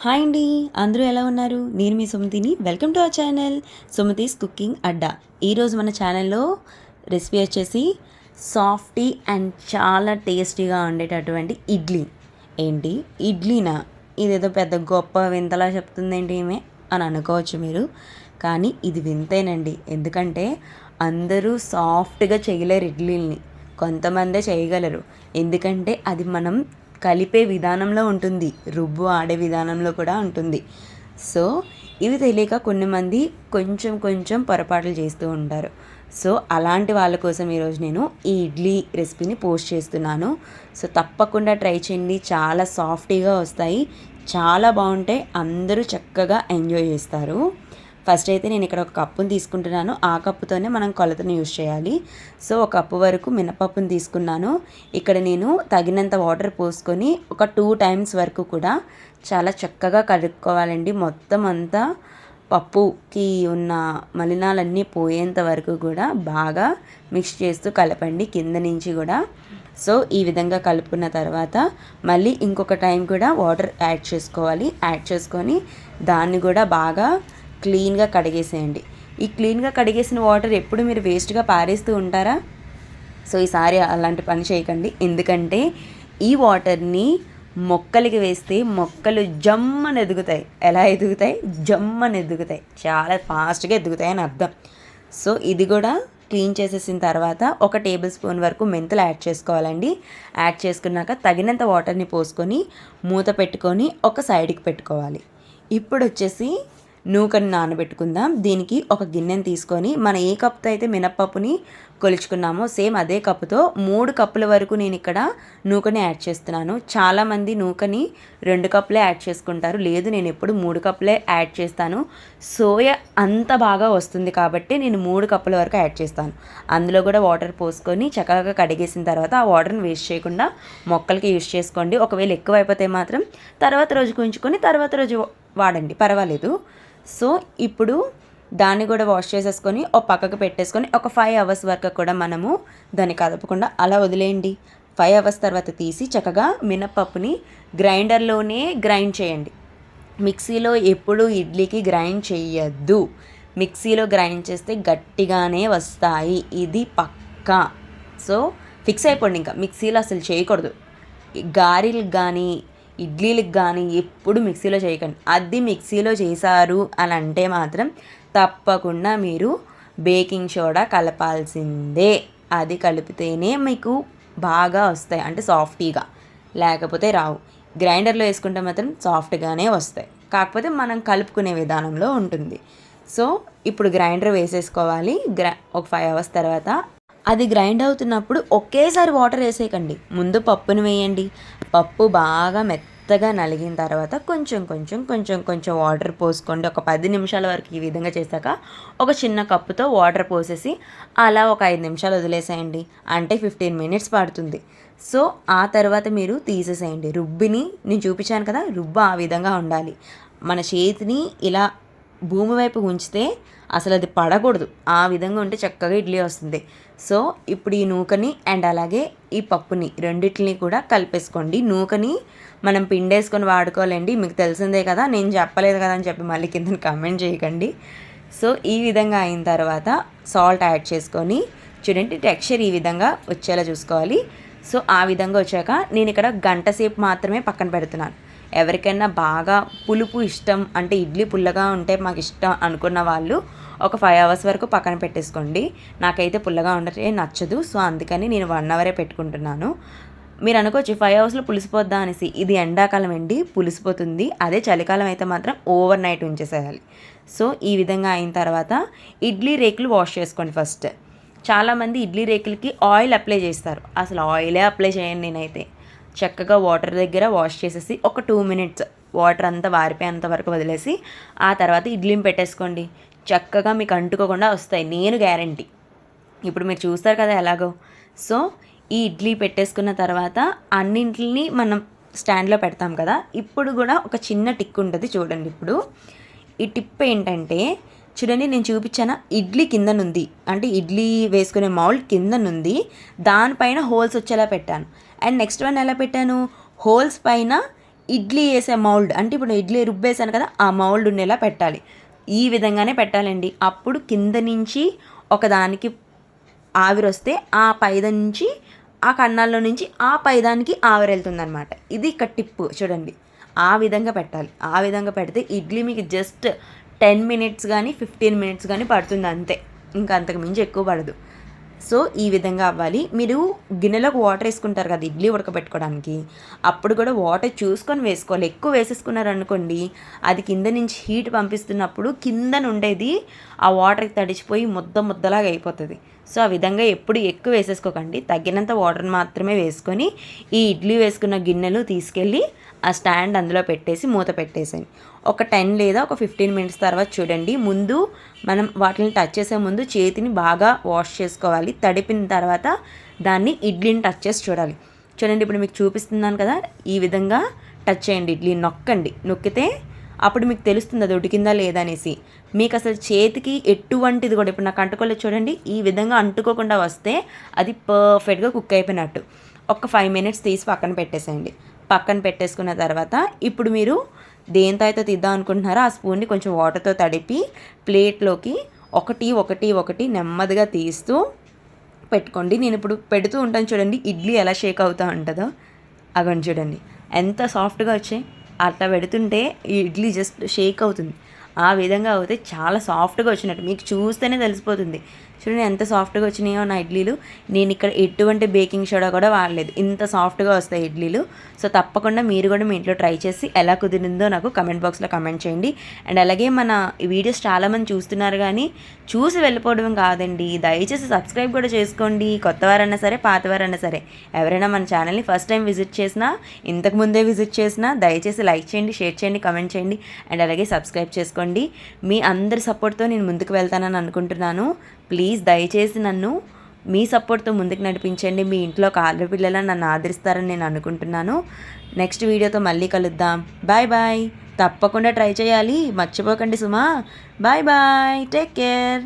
Hi అండి, అందరూ ఎలా ఉన్నారు? నేను మీ సుమతిని. Welcome to our channel Sumathi's cooking Adda. ఈరోజు మన ఛానల్లో రెసిపీ వచ్చేసి సాఫ్టీ అండ్ చాలా టేస్టీగా ఉండేటటువంటి ఇడ్లీ. ఏంటి ఇడ్లీనా? ఇదేదో పెద్ద గొప్ప వింతలా చెప్తుందేంటి ఏమే అని అనుకోవచ్చు మీరు. కానీ ఇది వింతేనండి. ఎందుకంటే అందరూ సాఫ్ట్గా చేయలేరు ఇడ్లీని, కొంతమందే చేయగలరు. ఎందుకంటే అది మనం కలిపే విధానంలో ఉంటుంది, రుబ్బు ఆడే విధానంలో కూడా ఉంటుంది. సో ఇవి తెలియక కొన్ని మంది కొంచెం కొంచెం పొరపాట్లు చేస్తూ ఉంటారు. సో అలాంటి వాళ్ళ కోసం ఈరోజు నేను ఈ ఇడ్లీ రెసిపీని పోస్ట్ చేస్తున్నాను. సో తప్పకుండా ట్రై చేయండి, చాలా సాఫ్టీగా వస్తాయి, చాలా బాగుంటాయి, అందరూ చక్కగా ఎంజాయ్ చేస్తారు. ఫస్ట్ అయితే నేను ఇక్కడ ఒక కప్పుని తీసుకుంటున్నాను. ఆ కప్పుతోనే మనం కొలతను యూజ్ చేయాలి. సో ఒక కప్పు వరకు మినపప్పుని తీసుకున్నాను. ఇక్కడ నేను తగినంత వాటర్ పోసుకొని ఒక 2 టైమ్స్ వరకు కూడా చాలా చక్కగా కలుపుకోవాలండి. మొత్తం అంతా పప్పుకి ఉన్న మలినాలన్నీ పోయేంత వరకు కూడా బాగా మిక్స్ చేస్తూ కలపండి కింద నుంచి కూడా. సో ఈ విధంగా కలుపుకున్న తర్వాత మళ్ళీ ఇంకొక టైం కూడా వాటర్ యాడ్ చేసుకోవాలి. యాడ్ చేసుకొని దాన్ని కూడా బాగా క్లీన్గా కడిగేసేయండి. ఈ క్లీన్గా కడిగేసిన వాటర్ ఎప్పుడు మీరు వేస్ట్గా పారేస్తూ ఉంటారా? సో ఈసారి అలాంటి పని చేయకండి. ఎందుకంటే ఈ వాటర్ని మొక్కలకి వేస్తే మొక్కలు జమ్మని ఎదుగుతాయి. ఎలా ఎదుగుతాయి? జమ్మని ఎదుగుతాయి, చాలా ఫాస్ట్గా ఎదుగుతాయి అని అర్థం. సో ఇది కూడా క్లీన్ చేసేసిన తర్వాత ఒక టేబుల్ స్పూన్ వరకు మెంతులు యాడ్ చేసుకోవాలండి. యాడ్ చేసుకున్నాక తగినంత వాటర్ని పోసుకొని మూత పెట్టుకొని ఒక సైడ్కి పెట్టుకోవాలి. ఇప్పుడు వచ్చేసి నూకని నానబెట్టుకుందాం. దీనికి ఒక గిన్నెని తీసుకొని మనం ఏ కప్పుతో అయితే మినప్పప్పుని కొలుచుకున్నామో సేమ్ అదే కప్పుతో 3 కప్పుల వరకు నేను ఇక్కడ నూకని యాడ్ చేస్తున్నాను. చాలామంది నూకని 2 కప్పులే యాడ్ చేసుకుంటారు. లేదు, నేను ఎప్పుడు 3 కప్పులే యాడ్ చేస్తాను. సోయా అంత బాగా వస్తుంది కాబట్టి నేను 3 కప్పుల వరకు యాడ్ చేస్తాను. అందులో కూడా వాటర్ పోసుకొని చక్కగా కడిగేసిన తర్వాత ఆ వాటర్ని వేస్ట్ చేయకుండా మొక్కలకి యూజ్ చేసుకోండి. ఒకవేళ ఎక్కువ అయిపోతే మాత్రం తర్వాత రోజుకు ఉంచుకొని తర్వాత రోజు వాడండి, పర్వాలేదు. సో ఇప్పుడు దాన్ని కూడా వాష్ చేసేసుకొని ఒక పక్కకు పెట్టేసుకొని ఒక 5 అవర్స్ వరకు కూడా మనము దాన్ని కదపకుండా అలా వదిలేయండి. 5 అవర్స్ తర్వాత తీసి చక్కగా మినపప్పుని గ్రైండర్లోనే గ్రైండ్ చేయండి. మిక్సీలో ఎప్పుడు ఇడ్లీకి గ్రైండ్ చేయొద్దు. మిక్సీలో గ్రైండ్ చేస్తే గట్టిగానే వస్తాయి, ఇది పక్కా. సో ఫిక్స్ అయిపోండి, ఇంకా మిక్సీలో అసలు చేయకూడదు. గారెలకు కానీ ఇడ్లీలకు కానీ ఎప్పుడు మిక్సీలో చేయకండి. అది మిక్సీలో చేశారు అని అంటే మాత్రం తప్పకుండా మీరు బేకింగ్ సోడా కలపాల్సిందే. అది కలిపితేనే మీకు బాగా వస్తాయి, అంటే సాఫ్టీగా, లేకపోతే రావు. గ్రైండర్లో వేసుకుంటే మాత్రం సాఫ్ట్గానే వస్తాయి, కాకపోతే మనం కలుపుకునే విధానంలో ఉంటుంది. సో ఇప్పుడు గ్రైండర్ వేసేసుకోవాలి. ఒక 5 అవర్స్ తర్వాత అది గ్రైండ్ అవుతున్నప్పుడు ఒకేసారి వాటర్ వేసేయకండి, ముందు పప్పును వేయండి. పప్పు బాగా మెత్తగా నలిగిన తర్వాత కొంచెం కొంచెం కొంచెం కొంచెం వాటర్ పోసుకోండి. ఒక 10 నిమిషాల వరకు ఈ విధంగా చేశాక ఒక చిన్న కప్పుతో వాటర్ పోసేసి అలా ఒక 5 నిమిషాలు వదిలేసేయండి. అంటే 15 మినిట్స్ పడుతుంది. సో ఆ తర్వాత మీరు తీసేసేయండి. రుబ్బిని నేను చూపించాను కదా, రుబ్బు ఆ విధంగా ఉండాలి. మన చేతిని ఇలా భూమి వైపు ఉంచితే అసలు అది పడకూడదు, ఆ విధంగా ఉంటే చక్కగా ఇడ్లీ వస్తుంది. సో ఇప్పుడు ఈ నూకని అండ్ అలాగే ఈ పప్పుని రెండిటిని కూడా కలిపేసుకోండి. నూకని మనం పిండేసుకొని వాడుకోవాలండి, మీకు తెలిసిందే కదా, నేను చెప్పలేదు కదా అని చెప్పి మళ్ళీ కింద కామెంట్ చేయకండి. సో ఈ విధంగా అయిన తర్వాత సాల్ట్ యాడ్ చేసుకొని చూడండి, టెక్స్చర్ ఈ విధంగా వచ్చేలా చూసుకోవాలి. సో ఆ విధంగా వచ్చాక నేను ఇక్కడ గంట సేపు మాత్రమే పక్కన పెడుతున్నాను. ఎవరికైనా బాగా పులుపు ఇష్టం, అంటే ఇడ్లీ పుల్లగా ఉంటే మాకు ఇష్టం అనుకున్న వాళ్ళు ఒక 5 అవర్స్ వరకు పక్కన పెట్టేసుకోండి. నాకైతే పుల్లగా ఉండటే నచ్చదు, సో అందుకని నేను 1 అవరే పెట్టుకుంటున్నాను. మీరు అనుకోవచ్చు 5 అవర్స్లో పులిసిపోద్దా అనేసి. ఇది ఎండాకాలం అండి, పులిసిపోతుంది. అదే చలికాలం అయితే మాత్రం ఓవర్ నైట్ ఉంచేసేయాలి. సో ఈ విధంగా అయిన తర్వాత ఇడ్లీ రేకులు వాష్ చేసుకోండి ఫస్ట్. చాలామంది ఇడ్లీ రేకులకి ఆయిల్ అప్లై చేస్తారు, అసలు ఆయిలే అప్లై చేయండి. నేనైతే చక్కగా వాటర్ దగ్గర వాష్ చేసేసి ఒక 2 మినిట్స్ వాటర్ అంతా వారిపోయేంత వరకు వదిలేసి ఆ తర్వాత ఇడ్లీని పెట్టేసుకోండి. చక్కగా మీకు అంటుకోకుండా వస్తాయి, నేను గ్యారంటీ. ఇప్పుడు మీరు చూస్తారు కదా ఎలాగో. సో ఈ ఇడ్లీ పెట్టేసుకున్న తర్వాత అన్నింటిని మనం స్టాండ్లో పెడతాం కదా. ఇప్పుడు కూడా ఒక చిన్న టిక్ ఉంటుంది చూడండి. ఇప్పుడు ఈ టిప్ ఏంటంటే చూడండి, నేను చూపించాను, ఇడ్లీ కిందనుంది, అంటే ఇడ్లీ వేసుకునే మౌల్డ్ కిందనుంది, దానిపైన హోల్స్ వచ్చేలా పెట్టాను. అండ్ నెక్స్ట్ వన్ ఎలా పెట్టాను, హోల్స్ పైన ఇడ్లీ వేసే మౌల్డ్, అంటే ఇప్పుడు ఇడ్లీ రుబ్బేసాను కదా, ఆ మౌల్డ్ ఉండేలా పెట్టాలి. ఈ విధంగానే పెట్టాలండి. అప్పుడు కింద నుంచి ఒకదానికి ఆవిరి వస్తే ఆ పైద నుంచి ఆ కన్నాల్లో నుంచి ఆ పైదానికి ఆవిరి వెళ్తుందనమాట. ఇది ఇక్కడ టిప్పు చూడండి. ఆ విధంగా పెట్టాలి. ఆ విధంగా పెడితే ఇడ్లీ మీకు జస్ట్ 10 మినిట్స్ కానీ 15 మినిట్స్ కానీ పడుతుంది అంతే. ఇంకా అంతకు మించి ఎక్కువ పడదు. సో ఈ విధంగా అవ్వాలి. మీరు గిన్నెలోకి వాటర్ వేసుకుంటారు కదా ఇడ్లీ ఉడకబెట్టుకోవడానికి, అప్పుడు కూడా వాటర్ చూసుకొని వేసుకోవాలి. ఎక్కువ వేసేసుకున్నారనుకోండి, అది కింద నుంచి హీట్ పంపిస్తున్నప్పుడు కింద ఉండేది ఆ వాటర్కి తడిచిపోయి ముద్దలాగా అయిపోతుంది. సో ఆ విధంగా ఎప్పుడు ఎక్కువ వేసేసుకోకండి. తగినంత వాటర్ మాత్రమే వేసుకొని ఈ ఇడ్లీ వేసుకున్న గిన్నెలు తీసుకెళ్ళి ఆ స్టాండ్ అందులో పెట్టేసి మూత పెట్టేసాను. ఒక 10 లేదా ఒక 15 మినిట్స్ తర్వాత చూడండి. ముందు మనం వాటిని టచ్ చేసే ముందు చేతిని బాగా వాష్ చేసుకోవాలి. తడిపిన తర్వాత దాన్ని ఇడ్లీని టచ్ చేసి చూడాలి. చూడండి, ఇప్పుడు మీకు చూపిస్తున్నాను కదా, ఈ విధంగా టచ్ చేయండి. ఇడ్లీ నొక్కితే అప్పుడు మీకు తెలుస్తుంది అది ఉడికిందా లేదా అనేసి. మీకు అసలు చేతికి ఎటువంటిది కూడా, ఇప్పుడు నాకు అంటుకోలేదు చూడండి, ఈ విధంగా అంటుకోకుండా వస్తే అది పర్ఫెక్ట్గా కుక్ అయిపోయినట్టు. ఒక 5 మినిట్స్ తీసి పక్కన పెట్టేసేయండి. పక్కన పెట్టేసుకున్న తర్వాత ఇప్పుడు మీరు దేంతో అయితే తీద్దాం అనుకుంటున్నారో ఆ స్పూన్ని కొంచెం వాటర్తో తడిపి ప్లేట్లోకి ఒకటి నెమ్మదిగా తీస్తూ పెట్టుకోండి. నేను ఇప్పుడు పెడుతూ ఉంటాను చూడండి, ఇడ్లీ ఎలా షేక్ అవుతూ ఉంటుందో అగని చూడండి ఎంత సాఫ్ట్గా వచ్చాయి. అట్లా పెడుతుంటే ఈ ఇడ్లీ జస్ట్ షేక్ అవుతుంది. ఆ విధంగా అవుతే చాలా సాఫ్ట్గా వచ్చినట్టు మీకు చూస్తేనే తెలిసిపోతుంది. చూడండి ఎంత సాఫ్ట్గా వచ్చినాయో నా ఇడ్లీలు. నేను ఇక్కడ ఎటువంటి బేకింగ్ సోడా కూడా వాడలేదు, ఇంత సాఫ్ట్గా వస్తాయి ఇడ్లీలు. సో తప్పకుండా మీరు కూడా మీ ఇంట్లో ట్రై చేసి ఎలా కుదిరిందో నాకు కమెంట్ బాక్స్లో కమెంట్ చేయండి. అండ్ అలాగే మన వీడియోస్ చాలామంది చూస్తున్నారు కానీ చూసి వెళ్ళిపోవడం కాదండి, దయచేసి సబ్స్క్రైబ్ కూడా చేసుకోండి. కొత్తవారన్నా సరే పాతవారన్నా సరే, ఎవరైనా మన ఛానల్ని ఫస్ట్ టైం విజిట్ చేసినా ఇంతకుముందే విజిట్ చేసినా దయచేసి లైక్ చేయండి, షేర్ చేయండి, కమెంట్ చేయండి. అండ్ అలాగే సబ్స్క్రైబ్ చేసుకోండి. మీ అందరి సపోర్ట్తో నేను ముందుకు వెళ్తానని అనుకుంటున్నాను. ప్లీజ్ దయచేసి నన్ను మీ సపోర్ట్తో ముందుకు నడిపించండి. మీ ఇంట్లో ఒక ఆడపిల్లలా నన్ను ఆదరిస్తారని నేను అనుకుంటున్నాను. నెక్స్ట్ వీడియోతో మళ్ళీ కలుద్దాం. Bye bye. తప్పకుండా ట్రై చేయాలి, మర్చిపోకండి సుమా. Bye bye, take care.